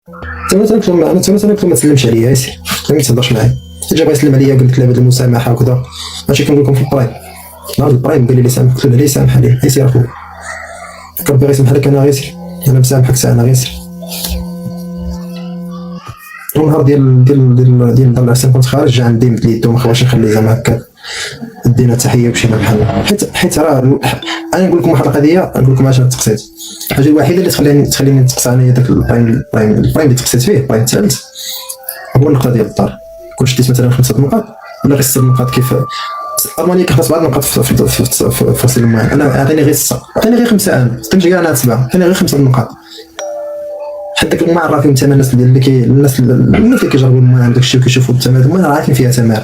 انا ما تسلمش عليا ياسر، ما تهضرش معايا. جا بغا يسلم عليا قلت له هذه المسامحه وكذا، ماشي كنقول لكم في البرايم. نهار البرايم قال لي سامح، قلت له لا سامح عليه ياسر اخويا، ربي غيسمح لك. انا ياسر انا مسامحك انا ياسر. ونهار ديال نضل العسل كنت خارج جا عندي مثل يدو، ما خواش نخلي زعما هكا دينا تحيه ومشينا بحال. حيت راه انا نقول لكم واحد القضيه، نقول لكم علاش تقصيت. الحاجه الوحيده اللي تخليني نتقصى انايا داك البرايم اللي تقصيت فيه، البرايم الثالث، هو النقطه ديال الدار. كون شديت مثلا 5 نقاط ولا غير 6 نقاط، كيف المانيا كيخلص بعض النقاط في فصل المال. انا عطيني غير 6، عطيني غير 5، انا استنجي كاع انا 7، عطيني غير 5 نقاط. حتى داك المال راه فيهم ثمن. الناس اللي كيجربوا المال داك الشيء وكيشوفوا الثمن، المال راه عارفين فيها ثمن.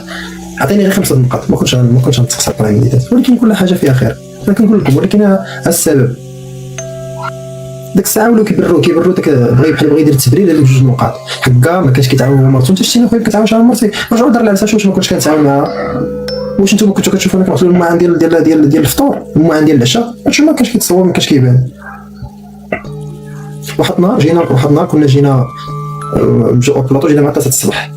عطيني غير 5 نقاط، ما كنتش نتقصى البرايم اللي دات. ولكن كل حاجه فيها خير، انا كنقول لكم. ولكن السبب ديك الساعه ولاو كيبروا داك بغى يدير تبرير على 2 نقاط. هكا ما كانش كيتعاون مع مرتو. انت شتينا اخويا كتعاون مع مرتي، رجعوا دار العرسه. واش ما كنتش كنتعاون معها؟ واش نتوما كنتو كتشوفوا انا كنغسل الماعن ديال الفطور، الماعن ديال العشاء؟ هادشي ما كانش كيتصور، ما كانش كيبان. واحد النهار كنا جينا نمشيو البلاطو، جينا مع 3 الصباح.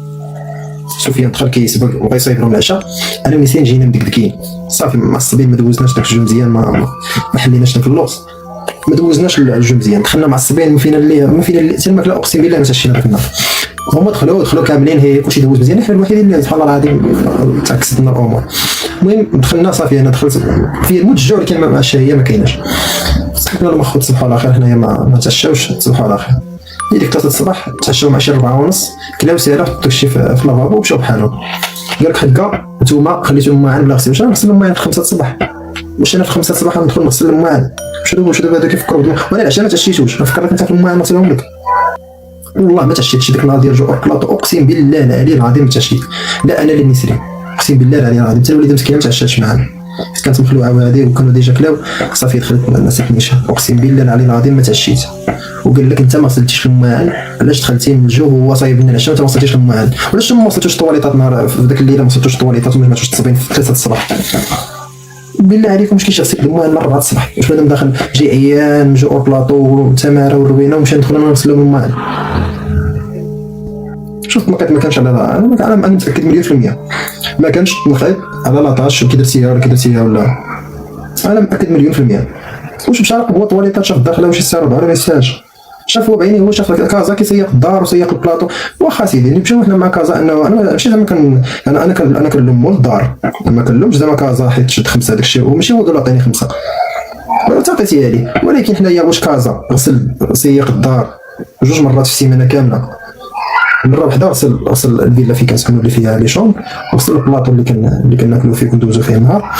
سفيان دخل كيسبق وبغى يصايب لهم العشاء، انا ونسين جينا مدكدكين صافي مع الصبيان. ما دوزناش داك الجو مزيان، ما حليناش داك اللوص، ما دوزناش الجو مزيان. دخلنا مع الصبيان، ما فينا اللي حتى الماكله اقسم بالله ما تشينا داك النهار. هما دخلوا كاملين، هي كلشي دوز مزيان، حنا الوحيدين اللي سبحان الله العظيم تعكست لنا الامور. المهم دخلنا صافي، انا دخلت في الموت الجوع، ولكن مع الشهيه ما كايناش. صحابنا المخوت صبحوا على خير، حنايا ما تعشاوش، تصبحوا على خير. ديك 3 الصباح تعشاو مع شي 4:30، كلاو سيره حطوا الشي في اللافابو ومشاو بحالهم. قال لك حكا نتوما خليتو الماعن بلا غسيل. واش نغسل الماعن في 5 الصباح؟ واش انا في 5 الصباح ندخل نغسل الماعن؟ واش دابا هذا كيفكروا وانا العشاء ما تعشيتوش، نفكرك انت في الماعن نغسلهم لك. والله ما تعشيتش ديك النهار ديال جو بلاطو، اقسم بالله العلي العظيم ما تعشيت. لا انا اللي نسري، اقسم بالله العلي العظيم. حتى الوليده مسكينه ما تعشاتش معانا، كانت مخلوعه وهذه وكانوا ديجا كلاو. صافي دخلت الناس النيشه، اقسم بالله العلي العظيم ما تعشيت. وقال لك انت ما غسلتيش الماعن، علاش دخلتي من الجو وهو صايب لنا العشاء وانت ما غسلتيش الماعن؟ وعلاش ما غسلتوش الطواليطات نهار في ذاك الليله؟ ما غسلتوش الطواليطات وما جمعتوش التصبين في 3 الصباح؟ بالله عليكم واش كيغسل الماعن مره 4 الصباح؟ واش بنادم داخل جاي عيان جو بلاطو وتماره والروينه ومشى ندخل انا نغسل لهم الماعن؟ شوف ما كانش على انا متاكد مليون في المية ما كانش نخيط على لاطاش كي درتيها ولا انا متاكد مليون في المية. واش مشى راقب هو طواليطات شاف الداخله واش يسارب ولا ما يسالش؟ شاف هو بعينيه، هو شاف كازا كيسيق الدار وسيق البلاطو. واخا سيدي نمشيو حنا مع كازا، انه انا ماشي زعما انا كنلوم مول الدار، ما كنلومش زعما كازا حيت شد 5 داك الشيء، وماشي هو قال له عطيني 5 تعطيتيها لي. ولكن حنايا واش كازا غسل سيق الدار 2 مرات في السيمانه كامله؟ مره واحده غسل الفيلا فين كنسكنوا اللي فيها لي شوم، وغسل البلاطو اللي كناكلوا فيه وندوزو فيه النهار،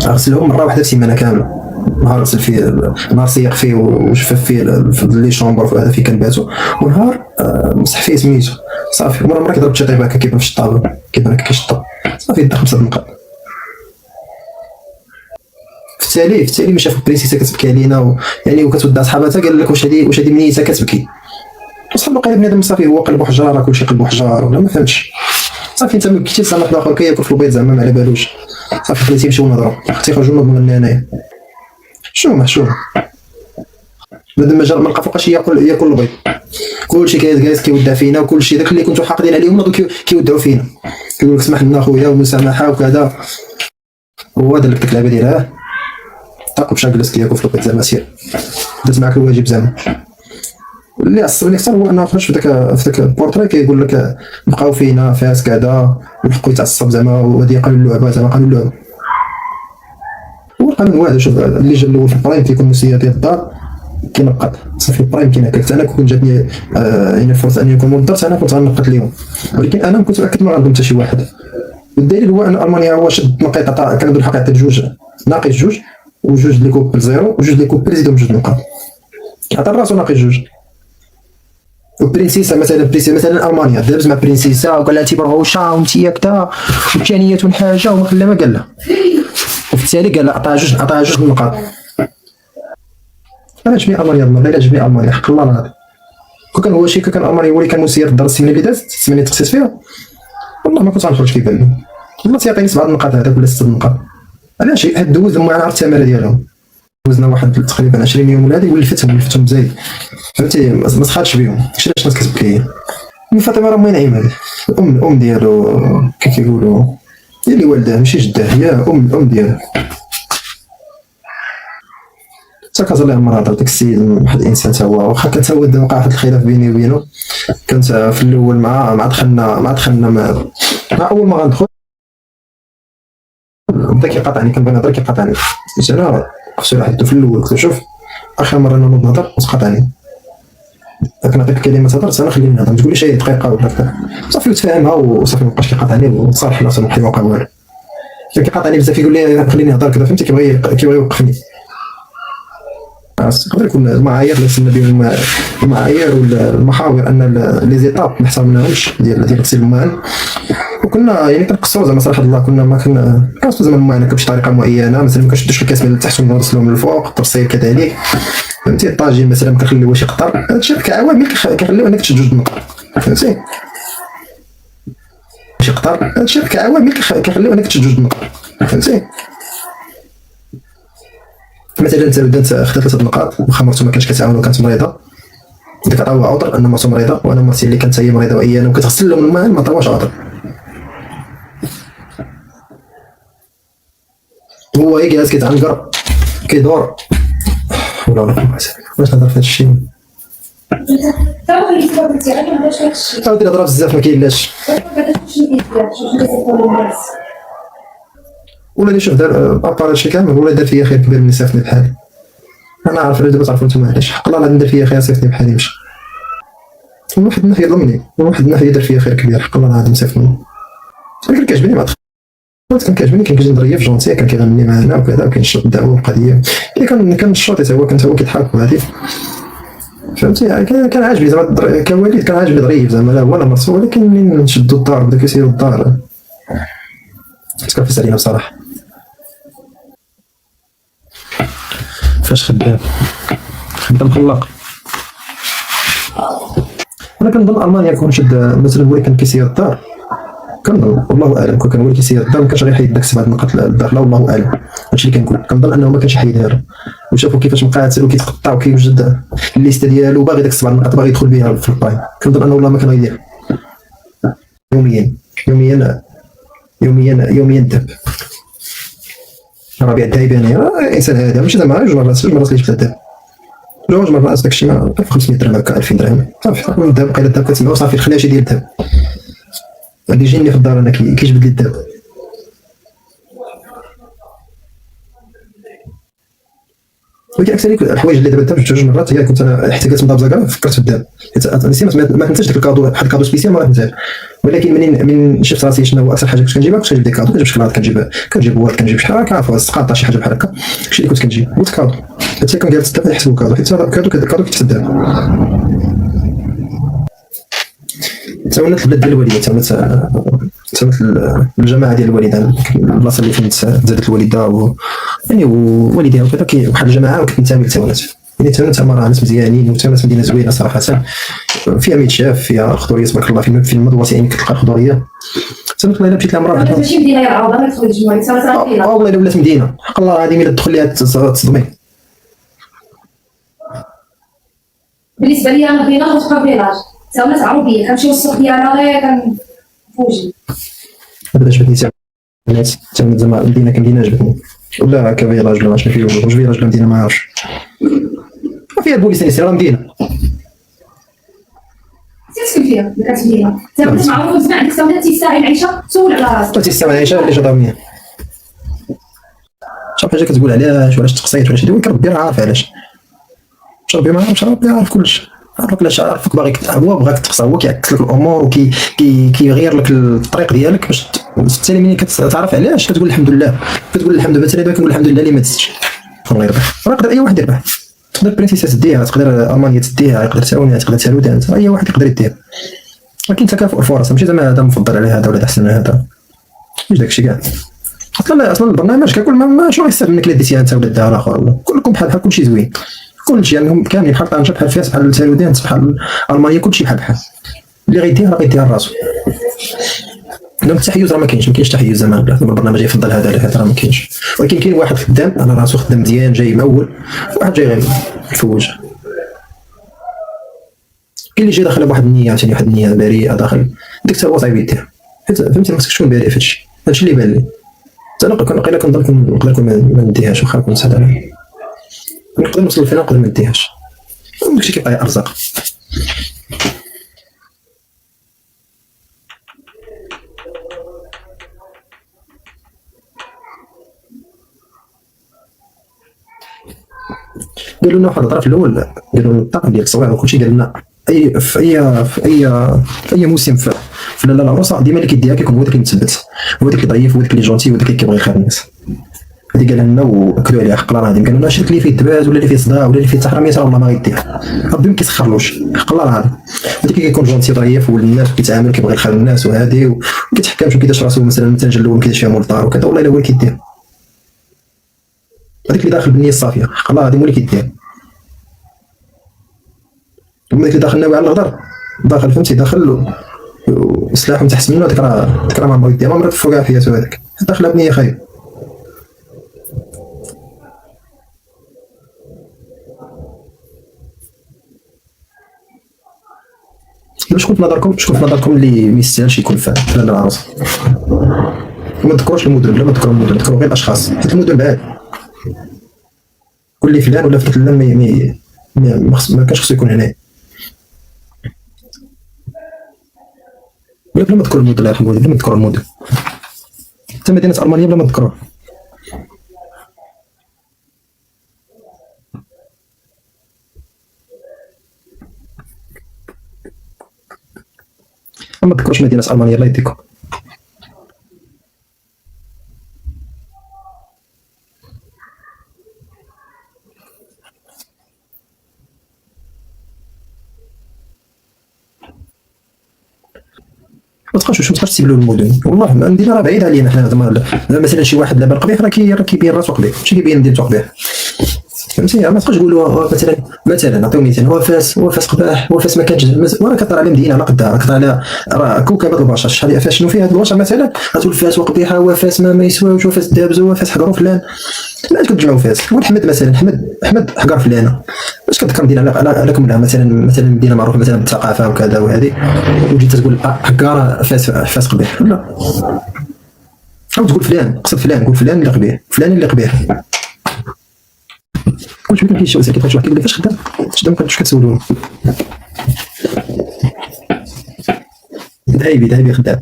غسلهم مره واحده في السيمانه كامله. نهار غسل فيه، نهار سيق فيه وشفف فيه في لي شومبر هذا فين كنباتو، ونهار مسح فيه سميتو صافي. مره كيضرب شي طيب هكا كيبان في الشطاب، كيبان هكا كيشطب صافي، دا 5 نقاط. في التالي ما شاف برينسيسا كتبكي علينا يعني وكتودع صحاباتها، قال لك واش هادي منيته كتبكي؟ وصحاب قال بنادم صافي هو قلبو حجار، كلشي قلبو حجار ولا ما فهمتش. صافي انت ما بكيتيش زعما واحد اخر كياكل في البيض زعما ما على بالوش. صافي خليتي يمشيو نهضروا، تيخرجوا نضمن لنا انايا شو بنادم ما لقى فوقاش ياكل البيض. كلشي جالس كيودع فينا، وكلشي داك اللي كنتو حاقدين عليهم ناضوا كيودعوا فينا، كيقول لك سمح لنا خويا ومسامحه وكذا. هو دار لك ديك اللعبه ديالها تعقب شحال جلس كياكل في البيض زعما سير درت معاك الواجب زعما. اللي عصبني اكثر هو انه خرج في ذاك البورتري كيقول لك بقاو فينا فاس كذا، ويحقوا يتعصب زعما، وهذه قانون اللعبه زعما قانون اللعبه. هو القانون واحد. شوف اللي جا الاول في البرايم كيكون مسير ديال الدار كينقط صافي. البرايم كاين هكاك. انا كون جاتني يعني الفرصه اني نكون موظف انا كنت غنقط اليوم، ولكن انا كنت متاكد ما غنظلم حتى شي واحد. والدليل هو ان المانيا هو شد نقيطه، كندير الحقيقه 2 ناقص 2 و2 لي كوبل 0 و2 لي كوبل زيدهم 2 نقاط، عطى راسو ناقص 2. وبرنسيسا مثلا المانيا دابز مع برنسيسا وقال لها تيبرغوشا وانتي كدا وثانيه حاجه وما خلا ما قال لها، وفي التالي قال لها عطاها 2 نقاط. انا عجبني المانيا الله، لا عجبني المانيا حق الله العظيم. كان هو شي كان المانيا هو اللي كان مسير الدار السنه اللي دازت، السنه اللي تخصص فيها، والله ما كنت غنخرج كيبان لي. والله تيعطيني 7 نقاط هذاك ولا 6 نقاط. علاش؟ حيت دوز المعرفه التماره ديالهم. دوزنا واحد تقريبا 20 يوم ولا هذه ولفتهم بزايد، فهمتي؟ ما سخاتش بهم، داكشي علاش الناس كتبكي. من فاطمه راه ماين عيمه، الام ديالو كي كيقولوا، هي اللي والداه ماشي جداه، هي الام ديالو. حتى كازا الله يعمرها داك السيد واحد الانسان تا هو، واخا كان تا هو وقع واحد الخلاف بيني وبينه. كنت في الاول مع دخلنا مع اول ما غندخل بدا كيقاطعني، كنبغي نهضر كيقاطعني. قلت انا خصو يحدو في الاول، قلت له شوف اخر مره نوض نهضر وتقاطعني، كنعطيك كلمه تهضر انا خليني نهضر، ما تقوليش اي دقيقه ولا هكذا. صافي وتفاهمها وصافي مابقاش كيقاطعني وتصالحنا صافي ما وقع والو. كان كيقاطعني بزاف يقول لي خليني نهضر كذا، فهمتي؟ كيبغي يوقفني. يقدر يكون المعايير اللي وصلنا بهم، المعايير والمحاور ان لي زيتاب ما حسبناهمش ديال غسيل المال، وكنا يعني كنقصروا زعما صراحه الله، كنا ما كنقصروا زعما الماء بشي طريقه معينه، مثلا ما كنشدوش الكاس من التحت ونرسلوهم من الفوق، الترصيل كذلك، فهمتي؟ الطاجين مثلا ما كنخليوهش يقطر، هادشي كعوامل كيخليو انك تشد جوج النقط، فهمتي؟ باش يقطر، هادشي كعوامل كيخليو انك تشد جوج النقط، فهمتي؟ مثلا انت بدات خدات 3 نقاط، واخا مرتو ما كانش كتعاون وكانت مريضه، ديك عطاوها عذر ان مرتو مريضه، وانا مرتي اللي كانت هي مريضه وايانا وكتغسل لهم الماء ما عطاوهاش عذر. هو جالس كيتعنقر كيدور ولا باش نهضر في هذا الشيء. عاودي نهضر بزاف ما كاينلاش. ولا اللي شوف دار ابار هادشي كامل، ولا دار فيا خير كبير من يصيفطني بحالي. انا عارف دابا تعرفوا نتوما علاش، حق الله لا دار فيا خير صيفطني بحالي يمشي. واحد الناس يظلمني، واحد الناس يدير فيا خير كبير، حق الله العظيم صيفطني. ولكن كيعجبني مع كان كيعجبني، كان كيجي ظريف جونتي، كان كيغني معنا وكذا، وكينشط الدعوه والقضيه اللي كان الشرطي حتى هو كيضحك وهادي، فهمتي؟ كان عاجبني زعما كوالد، كان عاجبني ظريف زعما لا هو لا مرسو، ولكن منين نشدو الدار بدا كيسيرو الدار تكفس علينا بصراحه. فاش خدام خلاق، انا كنظن المانيا كون شد مثلا هو كان كيسير الدار، كنظن والله اعلم كون كان هو كيسير الدار ما كانش غيحيد داك 7 نقاط الداخله، والله اعلم. هادشي اللي كنقول، كنظن انه ما كانش يحيدها له، وشافوا كيفاش مقاتل وكيتقطع وكيوجد الليسته ديالو، باغي داك 7 نقاط باغي يدخل بها في الباي. كنظن انه والله ما كان غيدير يوميا داب. ربيع الدايباني انسان هذا ماشي زعما جوج مرات اللي جبت الداب، جوج مرات داكشي ما 500 درهم هكا 2000 درهم صافي. الداب بقى الداب كتسمعو صافي الخلاشي ديال الداب اللي يجيني في الدار انا كيجبد لي الداب. ولكن اكثر الحوايج اللي درت جوج مرات هي كنت انا حتى كنت مضى بزاكا فكرت في الداب، حيت ما تنساش داك الكادو، واحد الكادو سبيسيال ما ننساش. ولكن من شفت راسي شنو هو اكثر حاجه كنت كنجيبها، كنت كنجيب ديك كادو، كنجيب شكلاط، كنجيب ورد، كنجيب شحال هكا عفوا سقاطه شي حاجه بحال هكا، داكشي اللي كنت كنجيب قلت كادو. حتى كان جالس الداب يحسبوا كادو، حيت كادو كيتف الداب. تاونت البلاد ديال الوالده، تاونت الجماعه ديال الوالده، البلاصه اللي فين زادت الوالده يعني ووالديها وكذا، واحد الجماعه وكنتمي لتاونت. يعني تاونت مرة ناس مزيانين، وتاونت مدينه زوينه صراحه، فيها ميت شاف، فيها خضوريه تبارك الله، في المدوات يعني كتلقى الخضوريه. تاونت والله الا مشيت لها مره واحده ماشي مدينه يا عوضه ما تخرج جمعيه صافي، والله الا ولات مدينه حق الله العظيم، الا تدخل ليها تصدمي. بالنسبه لي انا مدينه وتبقى فيلاج، تاونت عربيه، كنمشيو للسوق ديالنا غير كنفوجي. هذا عجبتني تاونت زعما مدينه كمدينه عجبتني، ولا كفيلاج ولا شنو فيه، واش فيلاج ولا مدينه ما عرفتش. فيها البوليس راه مدينه تسكن فيها كانت مدينه، تاونت معروف تسمع عندك تاونت تيستاهل العيشه، سول على راسك تيستاهل العيشه اللي جداميه. شوف حاجه كتقول علاش تقصيت ولا شي ديال ربي راه عارف علاش، ربي ما عارفش، ربي عارف كلشي، عارفك باغي هو بغاك تقصى، هو كيعكس لك الامور كيغير لك الطريق ديالك باش بالتالي ملي كتعرف علاش كتقول الحمد لله، كتقول الحمد لله. مثلا دابا كنقول الحمد لله اللي ما دزتش، شكون غيربح؟ راه يقدر اي واحد يربح، تقدر برينسيسا تديها، تقدر المانيا تديها، يقدر تاونيا، تقدر تالودان، اي واحد يقدر يديها، ولكن تكافؤ الفرص، ماشي زعما هذا مفضل على هذا ولا احسن على هذا، ماشي داكشي كاع. اصلا البرنامج ككل ما شنو غيستافد منك الا ديتيها انت ولا ديها الاخر، كلكم بحال كلشي زوين، كلشي يعني كاملين بحال طنجه بحال فاس بحال تالودان بحال المانيا، كلشي بحال اللي غيديها راه غيديها لراسو. دونك التحيز راه ما كاينش تحيز زعما البرنامج يفضل هذا على هذا، راه ما كاينش. ولكن كاين واحد خدام على راسو، خدام مزيان جاي مول، واحد جاي غير يفوج. كاين اللي جاي داخل بواحد النيه، ثاني واحد النيه بريئه داخل، ديك حتى هو صعيب يدير. حيت فهمتي ما خصكش تكون بريء في هادشي اللي بان لي. انا نقدر نكون ما نديهاش، واخا نكون سهل عليا نقدر نوصل فيها، نقدر ما نديهاش. داكشي كيبقى ارزاق. قالوا لنا واحد الهضره في الاول، قالوا لنا الطاقم ديال التصوير وكلشي، قال لنا في اي موسم في لاله العروسه ديما اللي كيديها كيكون هو داك اللي متثبت، هو داك اللي ضعيف، هو داك اللي جونتي، هو داك اللي كيبغي يخاف الناس. هذه قالها لنا واكدوا عليها حق الله العظيم. قالوا لنا الشرك اللي فيه الدباز ولا اللي فيه صداع ولا اللي فيه التحرميه والله ما غيديها، ربي ما كيسخرلوش حق الله العظيم. هذاك كيكون جونتي ضعيف ولد الناس وكيتعامل كيبغي يخاف الناس وهادي وكيتحكمش وكيدير راسو مثلا جلوم كيدير فيها مول الدار وكذا، والله الا هو اللي كيدير. هذاك اللي داخل بالنيه الصافيه حق الله العظيم هو اللي كيدير. ومن داك اللي داخل ناوي على الغدر، داخل فهمتي داخل سلاح من تحت منه، ديك راه ما بغا يدير، ما مرات فوق عافيته هذاك داخله بنيه خايب. شكون في نظركم اللي ما يستاهلش يكون في لاله العروسه؟ وما تذكروش المدن، بلا ما تذكروا المدن، تذكروا غير الاشخاص، حيت المدن بعاد. كل فلان ولا فلان ما كانش خصو يكون هنا. بلا ما تذكروا المدن، الله يرحمه، بلا ما تذكروا المدن. حتى مدينه المانيا بلا ما تذكروها. ما تذكروش مدينه المانيا الله يديكم. ما تبقاش تسيبلوا المدن، والله المدينه راه بعيده علينا حنا. زعما مثلا شي واحد لابا قبيح راه كيبين راسو قبيح، ماشي كيبين ديالو قبيح، فهمتي؟ ما تبقاش تقولوا مثلا نعطيو مثال، هو فاس قباح، هو فاس ما كانش، راه كطر على مدينه على قدها، كطر على راه كوكب البشر. شحال فاس شنو فيها هاد البشر مثلا؟ غتقول فاس وقبيحه، هو فاس ما يسواوش، هو فاس دابز، هو فاس حقروا فلان. علاش كتجمعوا فاس؟ ولحمد مثلا، حمد حقر فلانه، باش كتذكر مدينه على كملها مثلا مدينه معروفه مثلا بالثقافه وكذا وهذه، وجيت تقول حقاره فاس قبيح، لا او تقول فلان، قصد فلان، قول فلان اللي قبيح، فلان اللي قبيح. كل شويه كيمشي ساكت، كيفاش واحد كيقول لي فاش خدام، كنتش كتسولوني ذهيبي خدام.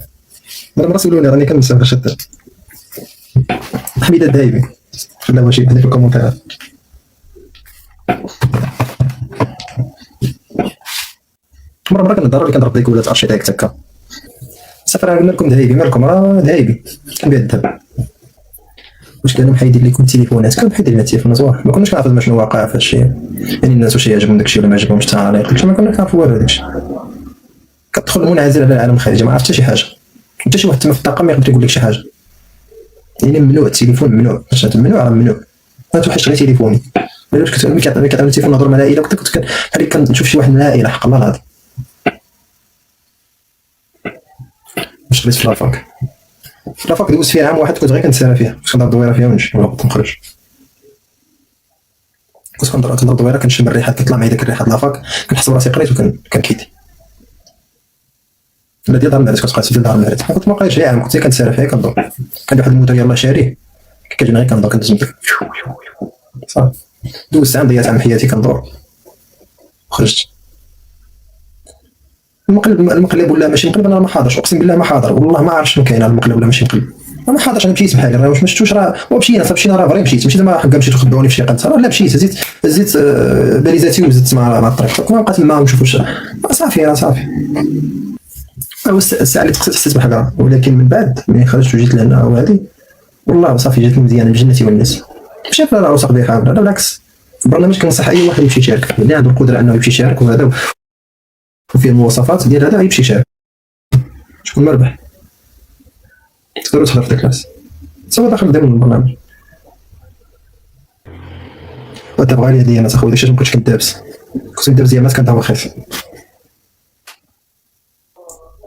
مرة سولوني راني كنسى فاش خدام. حميدة الذهيبي خدام شي وحده في الكومونتيرات. مرة كنهضر اللي كنضرب ديك ولات ارشيتيكت هكا، صافي راه قلنا لكم ذهيبي مالكم، راه ذهيبي كنبيع الذهب. واش كانوا محيدين لكم التليفونات؟ كانوا محيدين لنا التليفونات، ما كناش كنعرفوا شنو واقع في هادشي، يعني الناس واش يعجبهم داكشي ولا ما يعجبهمش، حتى انا قلت ما كنا كنعرفوا والو داكشي. كتدخل منعزل على العالم الخارجي، ما عرفت حتى شي حاجه، حتى شي واحد تما في الطاقم ما يقدر يقول لك شي حاجه. يعني ممنوع التليفون، ممنوع، ممنوع ما توحش غير تليفوني. ملي كتعطيني التليفون نهضر مع العائله، كنت بحال كنشوف شي واحد من العائله حق الله العظيم. واش قريت في لافاك دوزت فيها عام واحد، كنت غير كنتسالى فيها، كنت كنضرب دويره فيها ونمشي ونهبط نخرج. كنت كنضرب دويره، كنشم الريحه، كتطلع معايا ديك الريحه د لافاك، كنحس براسي قريت وكنكيدي. لا ديال دار المعرس، كنت قريت ديال دار المعرس، كنت ما قريتش غير عام، كنت كنتسالى فيها كنضرب. كان واحد الموتور يلاه شاريه كتجيني غير كنضرب، كندوز صافي. دوزت عام، ضيعت عام حياتي كندور وخرجت. المقلب ولا ماشي مقلب، انا ما حاضرش، اقسم بالله ما حاضر، والله ما عرفت شنو كاين المقلب ولا ماشي مقلب، ما حاضرش. انا مشيت بحالي، راه واش ما شفتوش، راه مشينا راه فري مشيت، ماشي زعما حكا مشيت وخبعوني في شي قنت، راه لا مشيت زدت باليزاتي وزدت مع الطريق، كنا بقيت تما نشوفوش، صافي راه صافي. الساعه اللي حسيت بحاجه، ولكن من بعد ملي خرجت وجيت لهنا وهذه والله صافي جاتني مزيانه بجنة والناس. ماشي لا العروسه قبيحه، لا بالعكس. البرنامج كنصح اي واحد يمشي يشارك، اللي عنده القدره انه يمشي يشارك وهذا وفيه المواصفات ديال هذا يمشي يشارك، شكون مربح. تقدروا تحضر في داك الناس سوا داخل ضمن البرنامج. ودابا غاليه ديالنا اخويا، داكشي ما كنتش كندابس، كنت ندابس ديال الناس كنت هو خايف.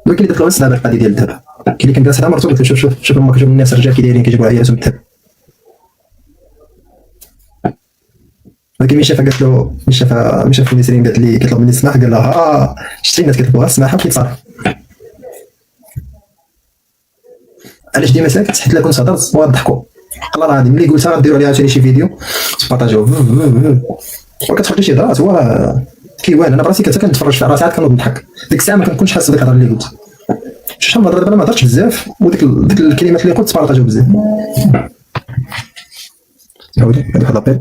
ولكن درت له القضيه ديال الذهب، كاين اللي كان جالس هذا مرته قلت له شوف هما كيجيو الناس الرجال كي دايرين كيجيبوا عيالاتهم بالذهب. ولكن ملي شافها قالت له ملي شاف نسرين قالت لي كيطلب مني السماح قال لها شتي الناس كيطلبوا السماح وكيتصالح. علاش ديما ساكت حيت الا كنت هضرت وغضحكوا والله العظيم ملي قلتها غديروا عليها عاوتاني شي فيديو تبارطاجيوه وكتخرج شي هضرات هو كيوان. انا براسي كنت كنتفرج في راسي عاد كنوض نضحك ديك الساعه ما كنكونش حاسس بديك الهضره اللي قلت شحال من هضره دابا ما هضرتش بزاف وديك الكلمات اللي قلت تبارطاجيو بزاف. عاودي هذا لابيل